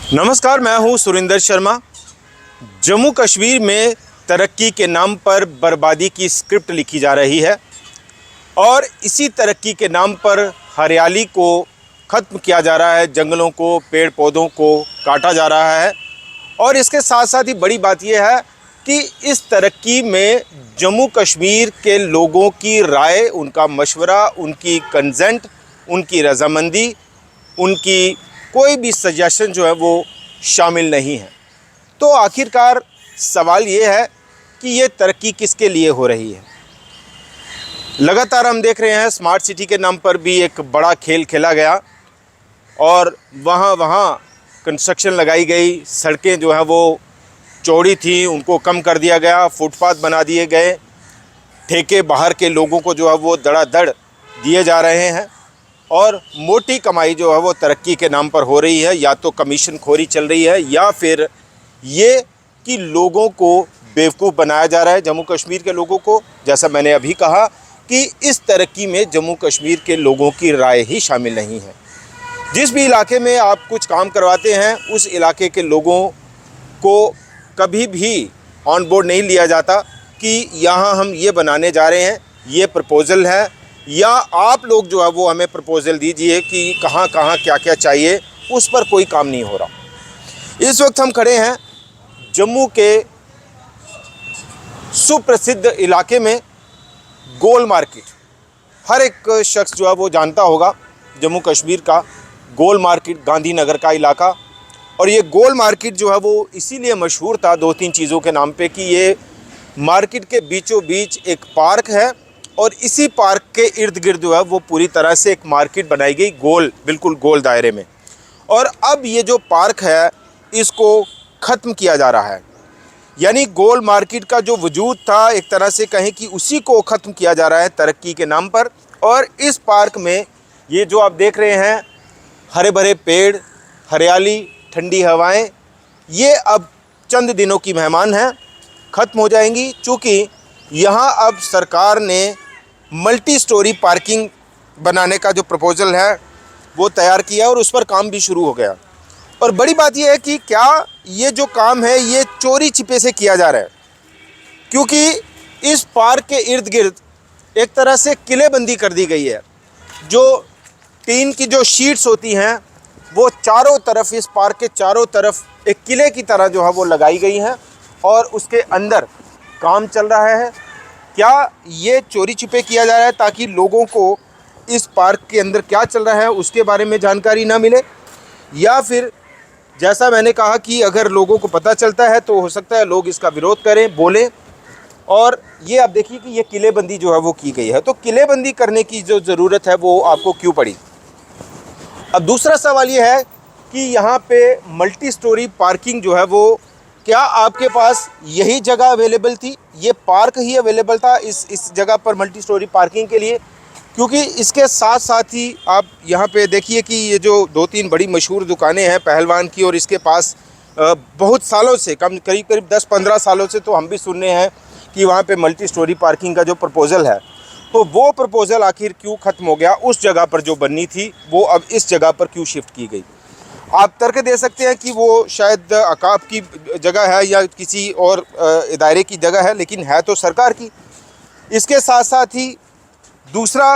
नमस्कार, मैं हूं सुरिंदर शर्मा। जम्मू कश्मीर में तरक्की के नाम पर बर्बादी की स्क्रिप्ट लिखी जा रही है और इसी तरक्की के नाम पर हरियाली को ख़त्म किया जा रहा है, जंगलों को, पेड़ पौधों को काटा जा रहा है। और इसके साथ साथ ही बड़ी बात यह है कि इस तरक्की में जम्मू कश्मीर के लोगों की राय, उनका मशवरा, उनकी कंसेंट, उनकी रजामंदी, उनकी कोई भी सजेशन जो है वो शामिल नहीं है। तो आखिरकार सवाल ये है कि ये तरक्की किसके लिए हो रही है। लगातार हम देख रहे हैं स्मार्ट सिटी के नाम पर भी एक बड़ा खेल खेला गया और वहाँ कंस्ट्रक्शन लगाई गई, सड़कें जो है वो चौड़ी थी, उनको कम कर दिया गया, फुटपाथ बना दिए गए, ठेके बाहर के लोगों को जो है वो धड़ाधड़ दिए जा रहे हैं और मोटी कमाई जो है वो तरक्की के नाम पर हो रही है। या तो कमीशन खोरी चल रही है या फिर ये कि लोगों को बेवकूफ़ बनाया जा रहा है, जम्मू कश्मीर के लोगों को। जैसा मैंने अभी कहा कि इस तरक्की में जम्मू कश्मीर के लोगों की राय ही शामिल नहीं है। जिस भी इलाके में आप कुछ काम करवाते हैं उस इलाके के लोगों को कभी भी ऑन बोर्ड नहीं लिया जाता कि यहाँ हम ये बनाने जा रहे हैं, ये प्रपोज़ल है, या आप लोग जो है वो हमें प्रपोज़ल दीजिए कि कहाँ कहाँ क्या क्या चाहिए। उस पर कोई काम नहीं हो रहा। इस वक्त हम खड़े हैं जम्मू के सुप्रसिद्ध इलाके में, गोल मार्केट। हर एक शख्स जो है वो जानता होगा जम्मू कश्मीर का गोल मार्केट, गांधीनगर का इलाका। और ये गोल मार्केट जो है वो इसीलिए मशहूर था दो तीन चीज़ों के नाम पे कि ये मार्केट के बीचों बीच एक पार्क है और इसी पार्क के इर्द गिर्द जो है वो पूरी तरह से एक मार्केट बनाई गई, गोल, बिल्कुल गोल दायरे में। और अब ये जो पार्क है इसको ख़त्म किया जा रहा है, यानी गोल मार्केट का जो वजूद था एक तरह से कहें कि उसी को ख़त्म किया जा रहा है तरक्की के नाम पर। और इस पार्क में ये जो आप देख रहे हैं हरे भरे पेड़, हरियाली, ठंडी हवाएं, ये अब चंद दिनों की मेहमान हैं, ख़त्म हो जाएंगी। चूँकि यहाँ अब सरकार ने मल्टी स्टोरी पार्किंग बनाने का जो प्रपोज़ल है वो तैयार किया और उस पर काम भी शुरू हो गया। और बड़ी बात यह है कि क्या ये जो काम है ये चोरी छिपे से किया जा रहा है, क्योंकि इस पार्क के इर्द गिर्द एक तरह से किलेबंदी कर दी गई है। जो टीन की जो शीट्स होती हैं वो चारों तरफ, इस पार्क के चारों तरफ एक किले की तरह जो है वो लगाई गई हैं और उसके अंदर काम चल रहा है। क्या ये चोरी छिपे किया जा रहा है ताकि लोगों को इस पार्क के अंदर क्या चल रहा है उसके बारे में जानकारी ना मिले, या फिर जैसा मैंने कहा कि अगर लोगों को पता चलता है तो हो सकता है लोग इसका विरोध करें, बोलें। और ये आप देखिए कि ये किलेबंदी जो है वो की गई है। तो किलेबंदी करने की जो ज़रूरत है वो आपको क्यों पड़ी। अब दूसरा सवाल ये है कि यहाँ पे मल्टी स्टोरी पार्किंग जो है वो, क्या आपके पास यही जगह अवेलेबल थी, ये पार्क ही अवेलेबल था इस जगह पर मल्टी स्टोरी पार्किंग के लिए? क्योंकि इसके साथ साथ ही आप यहाँ पे देखिए कि ये जो दो तीन बड़ी मशहूर दुकानें हैं पहलवान की, और इसके पास बहुत सालों से, करीब 10-15 सालों से तो हम भी सुन रहे हैं कि वहाँ पे मल्टी स्टोरी पार्किंग का जो प्रपोज़ल है, तो वो प्रपोज़ल आखिर क्यों ख़त्म हो गया। उस जगह पर जो बननी थी वो अब इस जगह पर क्यों शिफ्ट की गई। आप तर्क दे सकते हैं कि वो शायद अकाब की जगह है या किसी और इदारे की जगह है, लेकिन है तो सरकार की। इसके साथ साथ ही दूसरा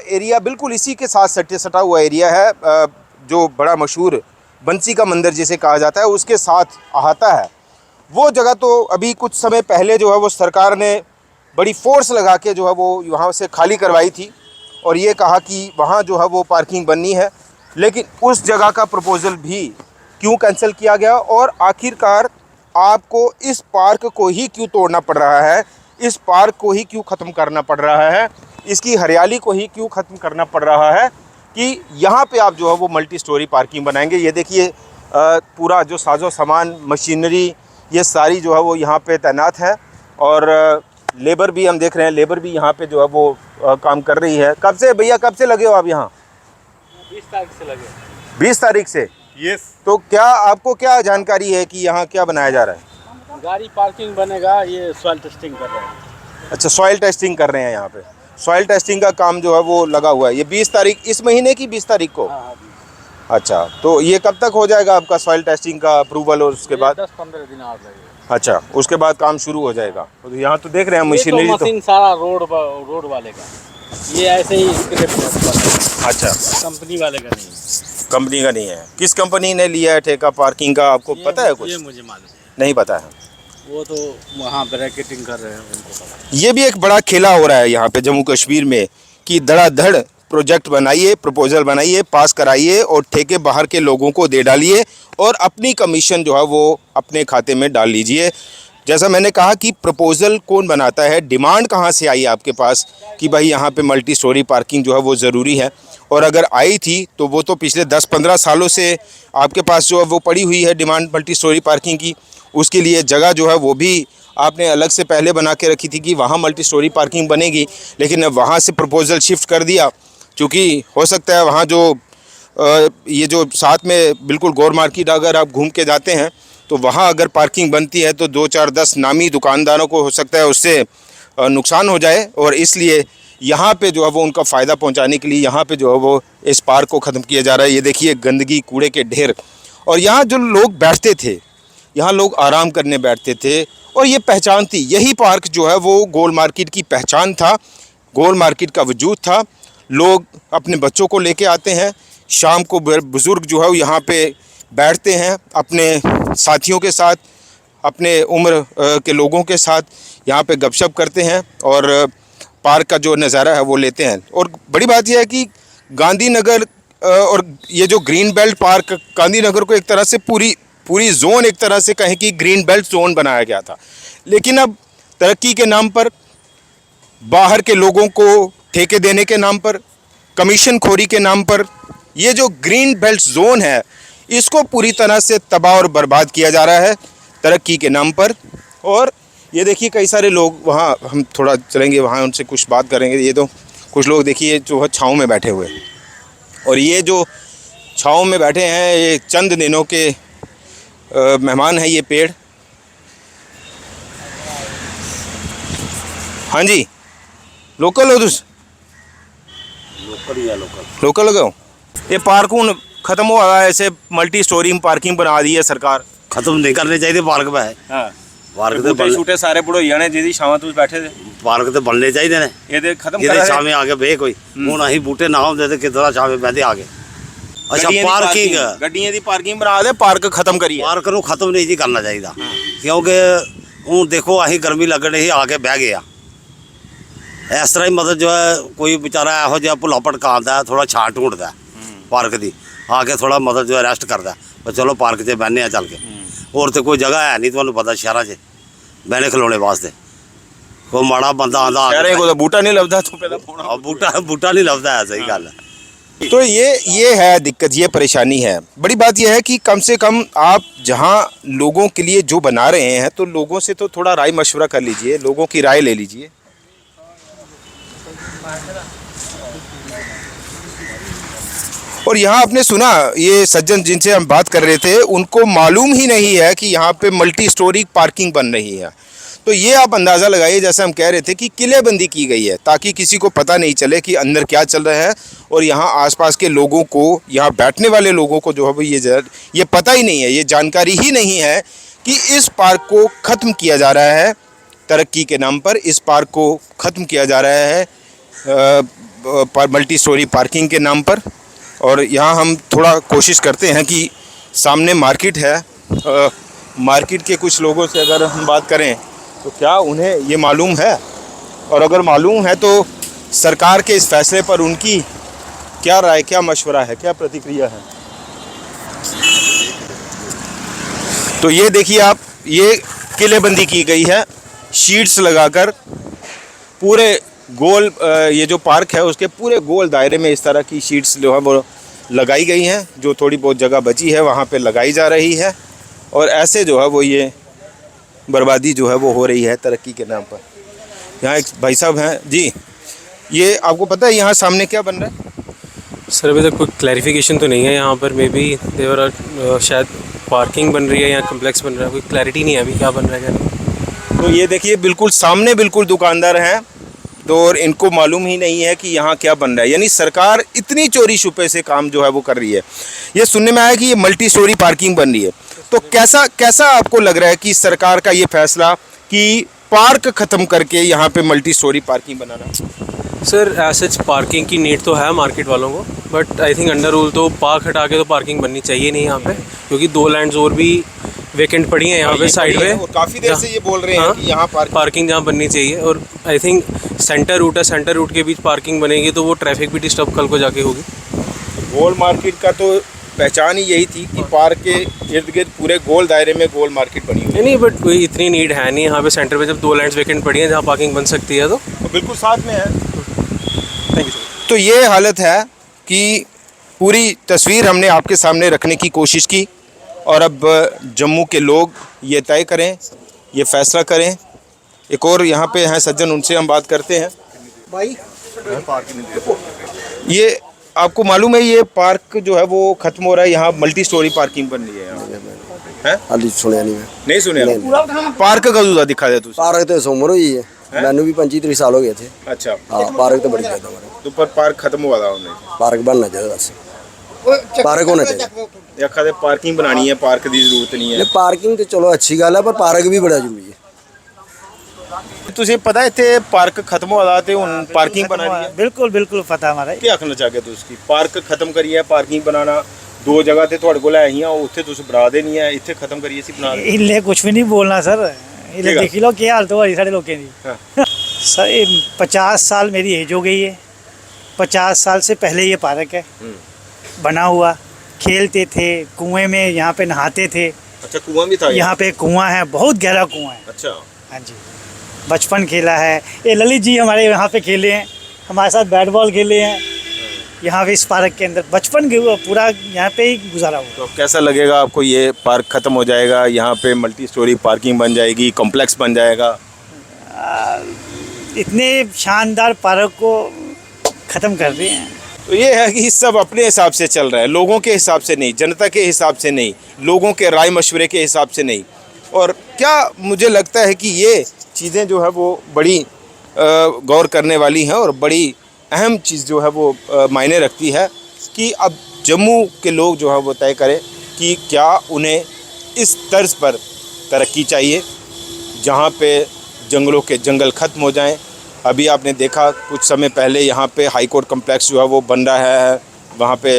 एरिया बिल्कुल इसी के साथ सटा हुआ एरिया है, जो बड़ा मशहूर बंसी का मंदिर जिसे कहा जाता है उसके साथ अहाता है। वो जगह तो अभी कुछ समय पहले जो है वो सरकार ने बड़ी फोर्स लगा के जो है वो वहाँ से खाली करवाई थी और ये कहा कि वहाँ जो है वो पार्किंग बननी है। लेकिन उस जगह का प्रपोज़ल भी क्यों कैंसिल किया गया और आखिरकार आपको इस पार्क को ही क्यों तोड़ना पड़ रहा है, इस पार्क को ही क्यों ख़त्म करना पड़ रहा है, इसकी हरियाली को ही क्यों ख़त्म करना पड़ रहा है कि यहाँ पे आप जो है वो मल्टी स्टोरी पार्किंग बनाएंगे। ये देखिए पूरा जो साजो सामान, मशीनरी, ये सारी जो है वो यहाँ पे तैनात है और लेबर भी हम देख रहे हैं, लेबर भी यहाँ पे जो है वो काम कर रही है। कब से भैया, कब से लगे हो आप यहाँ? 20 तारीख से लगे। 20 तारीख से? यस। तो क्या आपको क्या जानकारी है कि यहाँ क्या बनाया जा रहा है? गाड़ी पार्किंग बनेगा, ये सॉइल टेस्टिंग कर रहे हैं। अच्छा, सॉइल टेस्टिंग कर रहे हैं यहाँ पे। सॉइल टेस्टिंग का काम जो है वो लगा हुआ है। ये 20 तारीख इस महीने की 20 तारीख को। हाँ। अच्छा, तो ये कब तक हो जाएगा आपका सॉइल टेस्टिंग का अप्रूवल और उसके बाद? 10-15 दिन और लगेगा। अच्छा, उसके बाद काम शुरू हो जाएगा। तो यहाँ तो देख रहे हैं ये तो मशीनरी तो मशीन सारा रोड वाले का, ये ऐसे ही स्क्रिप्ट अच्छा, कंपनी वाले का नहीं। कंपनी का नहीं है। किस कंपनी ने लिया है ठेका पार्किंग का, आपको पता है कुछ? ये मुझे मालूम नहीं पता है। वो तो वहाँ ब्रैकेटिंग कर रहे हैं, उनको पता। ये भी एक बड़ा खेला हो रहा है यहाँ पे जम्मू कश्मीर में कि धड़ाधड़ प्रोजेक्ट बनाइए, प्रपोजल बनाइए, पास कराइए और ठेके बाहर के लोगों को दे डालिए और अपनी कमीशन जो है वो अपने खाते में डाल लीजिए। जैसा मैंने कहा कि प्रपोजल कौन बनाता है, डिमांड कहाँ से आई आपके पास कि भाई यहाँ पे मल्टी स्टोरी पार्किंग जो है वो ज़रूरी है, और अगर आई थी तो वो तो पिछले 10-15 सालों से आपके पास जो है वो पड़ी हुई है डिमांड मल्टी स्टोरी पार्किंग की। उसके लिए जगह जो है वो भी आपने अलग से पहले बना के रखी थी कि वहाँ मल्टी स्टोरी पार्किंग बनेगी, लेकिन अब वहाँ से प्रपोजल शिफ्ट कर दिया क्योंकि हो सकता है वहाँ जो ये जो साथ में बिल्कुल गौर मार्केट अगर आप घूम के जाते हैं तो वहाँ अगर पार्किंग बनती है तो 2-4-10 नामी दुकानदारों को हो सकता है उससे नुकसान हो जाए, और इसलिए यहाँ पे जो है वो उनका फ़ायदा पहुँचाने के लिए यहाँ पे जो है वो इस पार्क को ख़त्म किया जा रहा है। ये देखिए गंदगी, कूड़े के ढेर, और यहाँ जो लोग बैठते थे, यहाँ लोग आराम करने बैठते थे और ये पहचान थी। यही पार्क जो है वो गोल मार्केट की पहचान था, गोल मार्केट का वजूद था। लोग अपने बच्चों को लेके आते हैं, शाम को बुज़ुर्ग जो है वो यहाँ पे बैठते हैं अपने साथियों के साथ, अपने उम्र के लोगों के साथ यहाँ पे गपशप करते हैं और पार्क का जो नज़ारा है वो लेते हैं। और बड़ी बात यह है कि गांधीनगर और ये जो ग्रीन बेल्ट पार्क, गांधीनगर को एक तरह से पूरी जोन एक तरह से कहें कि ग्रीन बेल्ट जोन बनाया गया था, लेकिन अब तरक्की के नाम पर, बाहर के लोगों को ठेके देने के नाम पर, कमीशन खोरी के नाम पर ये जो ग्रीन बेल्ट जोन है इसको पूरी तरह से तबाह और बर्बाद किया जा रहा है तरक्की के नाम पर। और ये देखिए कई सारे लोग वहाँ, हम थोड़ा चलेंगे वहाँ, उनसे कुछ बात करेंगे। ये तो कुछ लोग देखिए जो है छाँव में बैठे हुए, और ये जो छाँव में बैठे हैं ये चंद दिनों के मेहमान है ये पेड़। हाँ जी, लोकल हो तुस? लोकल ही है, लोकल हो? ये पार्क हूँ खत्म हो रहा है, ऐसे मल्टी स्टोरी पार्किंग बना दी है सरकार। खत्म नहीं करने चाहिए पार्क में। हाँ, पार्क तो बूटे छूटे सारे बुढ़ोइया ने जिहदी छावां तुस बैठे थे, पार्क तो बनने चाहिए ने। ये दे खत्म ये करा है। छावे आगे बे कोई हूँ अं बूटे ना होंगे तो कितना छावे बहते आगे। अच्छा पार्किंग, गड्डियां दी पार्किंग बना दे, पार्क खत्म करिए। पार्क नूं खत्म नहीं जी करना चाहिए, क्योंकि हूँ देखो अं गर्मी लगन ही आके बह गया। इस तरह ही मतलब जो है कोई बेचारा यहो जिहा भुला भटका आंदा, थोड़ा छां ढूंढता पार्क की, आके थोड़ा मतलब जो है रेस्ट करता है, चलो पार्क च बहने चल के। और तो कोई जगह है नहीं, तुहानूं पता शहर च बहने खलोने वास्ते। कोई माड़ा बंदा आंदा शहरें को तो बूटा नहीं लभदा, तो पहला फोन बूटा नहीं लभदा है, सही गल है। तो ये है दिक्कत, ये परेशानी है। बड़ी बात यह है कि कम से कम आप जहां लोगों के लिए जो बना रहे हैं तो लोगों से तो थोड़ा राय मशवरा कर लीजिए, लोगों की राय ले लीजिए। और यहाँ आपने सुना ये सज्जन जिनसे हम बात कर रहे थे, उनको मालूम ही नहीं है कि यहाँ पे मल्टी स्टोरी पार्किंग बन रही है। तो ये आप अंदाज़ा लगाइए, जैसे हम कह रहे थे कि किलेबंदी की गई है ताकि किसी को पता नहीं चले कि अंदर क्या चल रहा है, और यहाँ आसपास के लोगों को, यहाँ बैठने वाले लोगों को जो है ये पता ही नहीं है, ये जानकारी ही नहीं है कि इस पार्क को ख़त्म किया जा रहा है तरक्की के नाम पर। इस पार्क को ख़त्म किया जा रहा है मल्टी स्टोरी पार्किंग के नाम पर। और यहाँ हम थोड़ा कोशिश करते हैं कि सामने मार्केट है, मार्केट के कुछ लोगों से अगर हम बात करें तो क्या उन्हें ये मालूम है, और अगर मालूम है तो सरकार के इस फैसले पर उनकी क्या राय, क्या मशवरा है, क्या प्रतिक्रिया है। तो ये देखिए आप, ये किलेबंदी की गई है शीट्स लगाकर, पूरे गोल ये जो पार्क है उसके पूरे गोल दायरे में इस तरह की शीट्स जो है वो लगाई गई हैं। जो थोड़ी बहुत जगह बची है वहाँ पे लगाई जा रही है, और ऐसे जो है वो ये बर्बादी जो है वो हो रही है तरक्की के नाम पर। यहाँ एक भाई साहब हैं जी, ये आपको पता है यहाँ सामने क्या बन रहा है? सर अभी तक कोई क्लैरिफिकेशन तो नहीं है यहाँ पर। मे बी देवर शायद पार्किंग बन रही है या कम्प्लेक्स बन रहा है, कोई क्लैरिटी नहीं है अभी क्या बन रहा है क्या नहीं। तो ये देखिए बिल्कुल सामने बिल्कुल दुकानदार हैं तो और इनको मालूम ही नहीं है कि यहाँ क्या बन रहा है। यानी सरकार इतनी चोरी छुपे से काम जो है वो कर रही है। ये सुनने में आया कि ये मल्टी स्टोरी पार्किंग बन रही है, तो कैसा आपको लग रहा है कि सरकार का ये फैसला कि पार्क ख़त्म करके यहाँ पे मल्टी स्टोरी पार्किंग बनाना? सर सच पार्किंग की नीड तो है मार्केट वालों को, but I think under rule तो पार्क हटा के तो पार्किंग बननी चाहिए नहीं यहाँ पे, क्योंकि 2 लैंड्स और भी वेकेंट पड़ी हैं यहाँ पे साइड में। काफ़ी देर से ये बोल रहे हैं कि यहाँ पार्किंग जहाँ बननी चाहिए, और आई थिंक सेंटर रूट है, सेंटर रूट के बीच पार्किंग बनेगी तो वो ट्रैफिक भी डिस्टर्ब कल को जाके होगी। गोल मार्केट का तो पहचान ही यही थी कि पार्क के इर्द गिर्द पूरे गोल दायरे में गोल मार्केट बनी हुई है। नहीं, बट कोई इतनी नीड है नहीं यहाँ पे सेंटर पे, जब 2 लैंड्स वेकेंट पड़ी हैं जहाँ पार्किंग बन सकती है तो बिल्कुल साथ में है। Thank you. तो ये हालत है कि पूरी तस्वीर हमने आपके सामने रखने की कोशिश की, और अब जम्मू के लोग ये तय करें, ये फैसला करें। एक और यहाँ पे हैं सज्जन, उनसे हम बात करते हैं। भाई ये आपको मालूम है ये पार्क जो है वो खत्म हो रहा है, यहाँ मल्टी स्टोरी पार्किंग बन रही है हैं? हाली सुनिया नहीं मैं नहीं सुने? पार्क कदों दा दिखा दे तुझे? पार्क तो उम्र हुई है, मैंने भी 25-30 साल हो गए थे। अच्छा, हाँ पार्क तो बड़ी ज्यादा हमारे, तो पर पार्क खत्म हुआ था उन्हें? पार्क बनना चाहिए बस, पार्क होना चाहिए। या कदे पार्किंग बनानी है, पार्क की जरूरत नहीं है? पार्किंग तो चलो अच्छी गल है, पर पार्क भी बड़ा जरूरी है। तुझे पता है इतने पार्क खत्म हो रहा थे, उन पार्किंग बना रही है? बिल्कुल बिल्कुल पता हमारा। क्या आखना चाहे तू उसकी? पार्क खत्म करिए, पार्किंग बनाना 2 जगह ते ਤੁਹਾਡੇ ਕੋਲ ਆਈਆਂ ਉੱਥੇ ਤੁਸੀਂ ਬਣਾ ਦੇਣੀ ਹੈ, ਇੱਥੇ ਖਤਮ ਕਰੀਏ ਸੀ ਬਣਾ ਦੇ। इल्ले कुछ भी नहीं बोलना सर, इल्ले ठीक है। देख लो क्या हालत हो रही साढ़े लोगों की। हाँ। सर ये 50 साल मेरी एज हो गई है, 50 साल से पहले ये पार्क है बना हुआ, खेलते थे कुएं में, यहाँ पे नहाते थे। अच्छा, कुआं भी था यहाँ पे कुआं है, बहुत गहरा कुआं है। अच्छा, हाँ जी, बचपन खेला है। ये ललित जी हमारे यहाँ पे खेले हैं, हमारे साथ बैट बॉल खेले हैं यहाँ पे इस पार्क के अंदर, बचपन पूरा यहाँ पे ही गुजारा हुआ। तो कैसा लगेगा आपको? ये पार्क खत्म हो जाएगा, यहाँ पे मल्टी स्टोरी पार्किंग बन जाएगी, कॉम्प्लेक्स बन जाएगा। इतने शानदार पार्क को ख़त्म कर रहे हैं। तो ये है कि सब अपने हिसाब से चल रहा है, लोगों के हिसाब से नहीं, जनता के हिसाब से नहीं, लोगों के राय मशवरे के हिसाब से नहीं। और क्या मुझे लगता है कि ये चीज़ें जो है वो बड़ी गौर करने वाली हैं, और बड़ी अहम चीज़ जो है वो मायने रखती है कि अब जम्मू के लोग जो है वो तय करें कि क्या उन्हें इस तर्ज पर तरक्की चाहिए जहाँ पे जंगलों के जंगल ख़त्म हो जाएं। अभी आपने देखा कुछ समय पहले यहाँ पे हाई कोर्ट कम्प्लेक्स जो है वो बन रहा है, वहाँ पे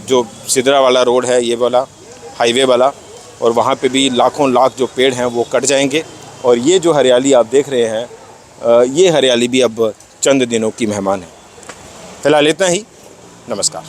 जो सिदरा वाला रोड है, ये वाला हाईवे वाला, और वहाँ पे भी लाखों लाख जो पेड़ हैं वो कट जाएंगे, और ये जो हरियाली आप देख रहे हैं ये हरियाली भी अब चंद दिनों की मेहमान है। फिलहाल इतना ही, नमस्कार।